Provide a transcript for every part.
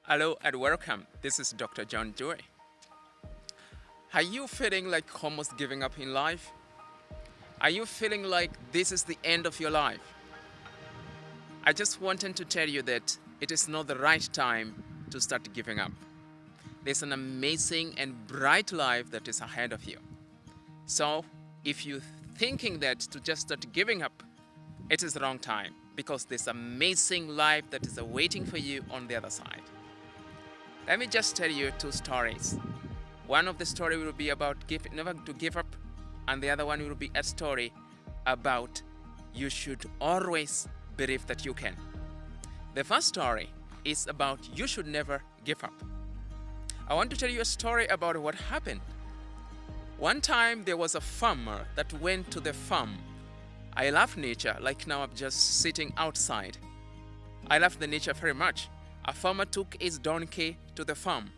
Hello and welcome. This is Dr. John Joy. Are you feeling like almost giving up in life? Are you feeling like this is the end of your life? I just wanted to tell you that it is not the right time to start giving up. There's an amazing and bright life that is ahead of you. So, if you're thinking that to just start giving up, it is the wrong time because there's amazing life that is awaiting for you on the other side. Let me just tell you two stories. One of the story will be about never to give up, and the other one will be a story about you should always believe that you can. The first story is about you should never give up. I want to tell you a story about what happened. One time there was a farmer that went to the farm. I love nature, like now I'm just sitting outside. I love the nature very much. A farmer took his donkey to the farm.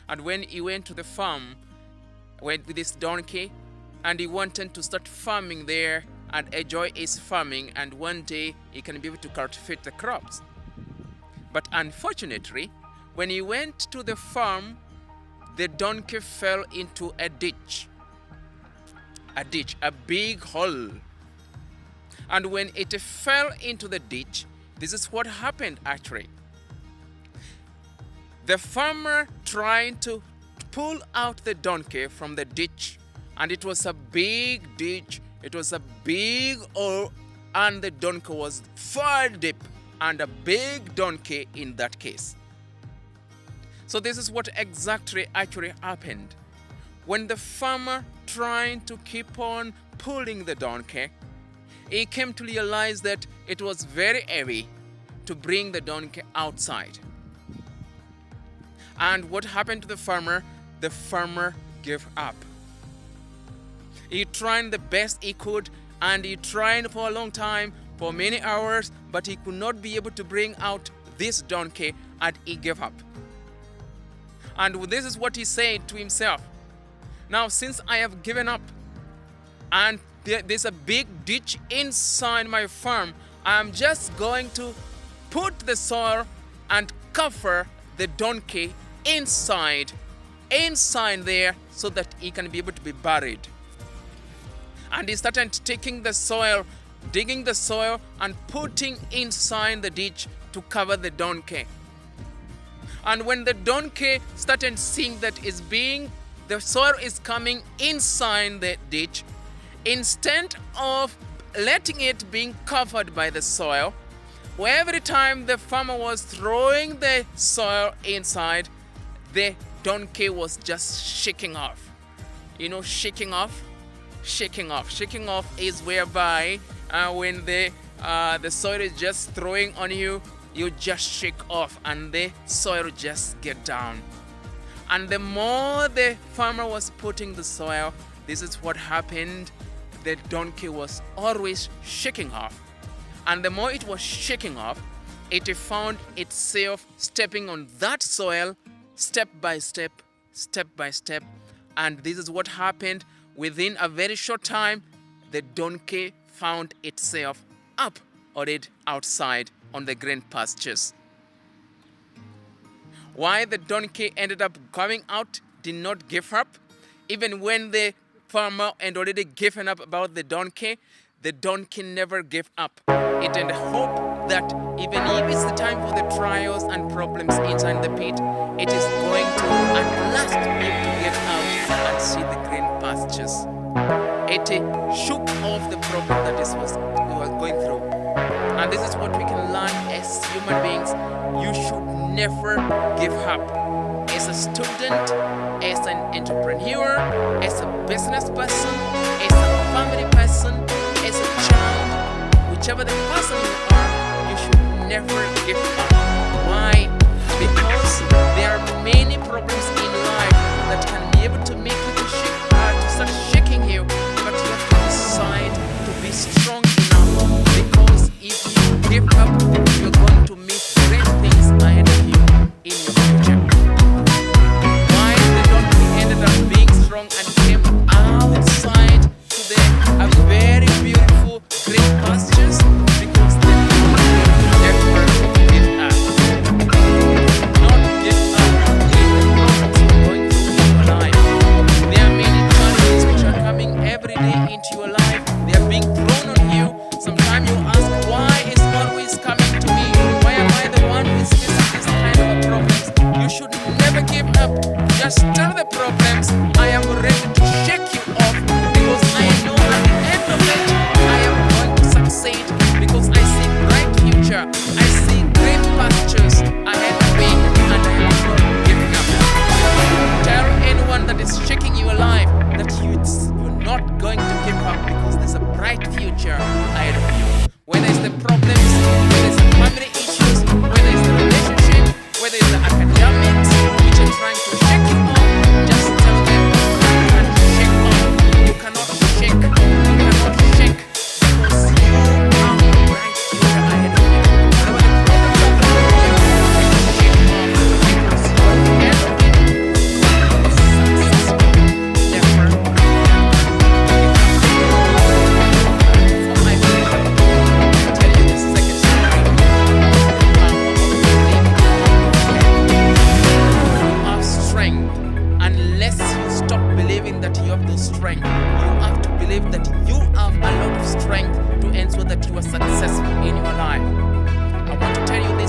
And when he went to the farm with this donkey, and he wanted to start farming there and enjoy his farming, and one day he can be able to cultivate the crops. But unfortunately, when he went to the farm, the donkey fell into a ditch, a big hole. And when it fell into the ditch, this is what happened actually. The farmer tried to pull out the donkey from the ditch, and it was a big ditch, it was a big hole, and the donkey was far deep, and a big donkey in that case. So this is what exactly actually happened. When the farmer tried to keep on pulling the donkey, he came to realize that it was very heavy to bring the donkey outside. And what happened to the farmer? The farmer gave up. He tried the best he could, and he tried for a long time, for many hours, but he could not be able to bring out this donkey, and he gave up. And this is what he said to himself. Now, since I have given up, and there's a big ditch inside my farm, I'm just going to put the soil and cover the donkey inside there so that he can be able to be buried. And he started taking the soil, digging the soil and putting inside the ditch to cover the donkey. And when the donkey started seeing that the soil is coming inside the ditch, instead of letting it being covered by the soil, every time the farmer was throwing the soil inside, the donkey was just shaking off. You know, shaking off? Shaking off. Shaking off is whereby when the soil is just throwing on you, you just shake off and the soil just get down. And the more the farmer was putting the soil, this is what happened. The donkey was always shaking off. And the more it was shaking off, it found itself stepping on that soil step by step, and this is what happened. Within a very short time, the donkey found itself up already outside on the green pastures. Why the donkey ended up coming out, did not give up, even when the farmer had already given up about the donkey never gave up. It had hope that even if it's the time for the trials and problems inside the pit, it is going to at last be able to get out and see the green pastures. It shook off the problem that it was going through. And this is what we can learn as human beings. You should never give up. As a student, as an entrepreneur, as a business person, as a family person, as a child, whichever the person you are, you should never give up. Why? Because there are many problems in life that can be able to make you to start shaking you, but you have to decide to be strong enough, because if you give up, you're going to miss great things ahead of you in your future. Why the donkey ended up being strong and came outside to a very beautiful green pastures? Because the donkey never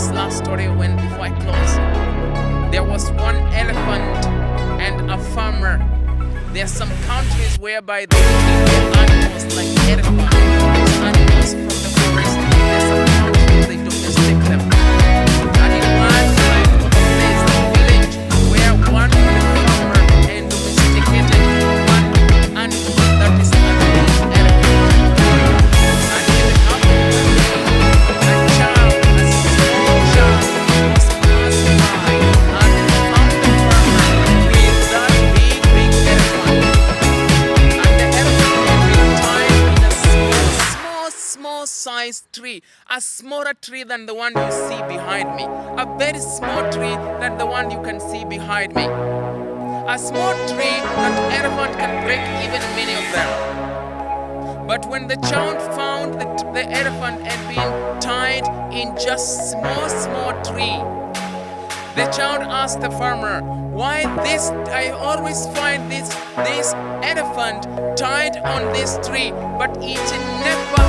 this last story before I close. There was one elephant and a farmer. There are some countries whereby they keep their animals like elephants, animals from the forest. There are some countries they domestic them. And in one kind of place, a village, where one farmer and domesticated one animal that is an elephant. And it happened one day, a child, a small child, was passing by and found the farmer with that big elephant. And the elephant had been tied in a small sized tree, a smaller tree than the one you see behind me, a very small tree than the one you can see behind me, a small tree that elephant can break even many of them. But when the child found that the elephant had been tied in just small tree, the child asked the farmer, "Why this? I always find this elephant tied on this tree, but it never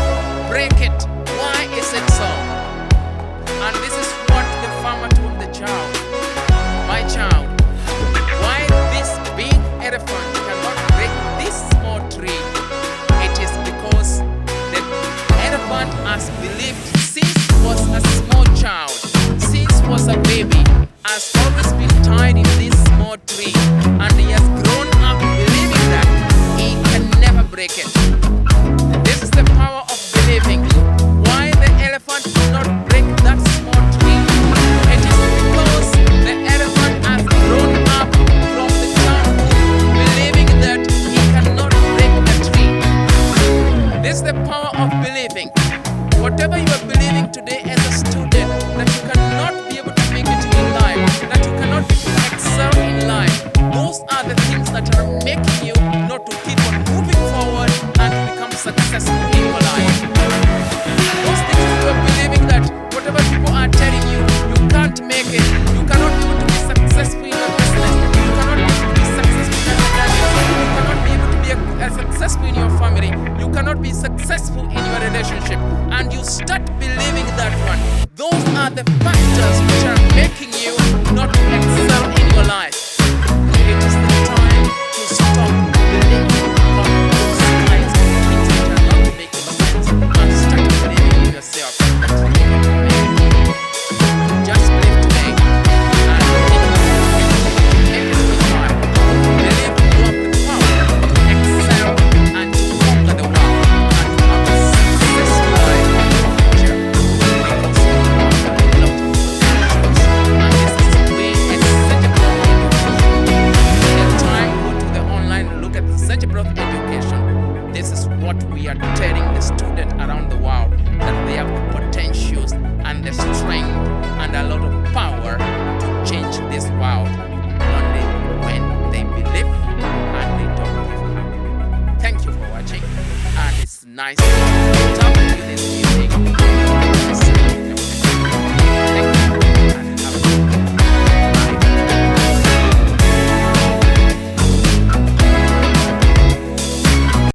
break it. Why is it so?" And this is what the farmer told the child. "My child, why this big elephant cannot break this small tree? It is because the elephant has believed since was a small child, since was a baby, has always been tied in this small tree.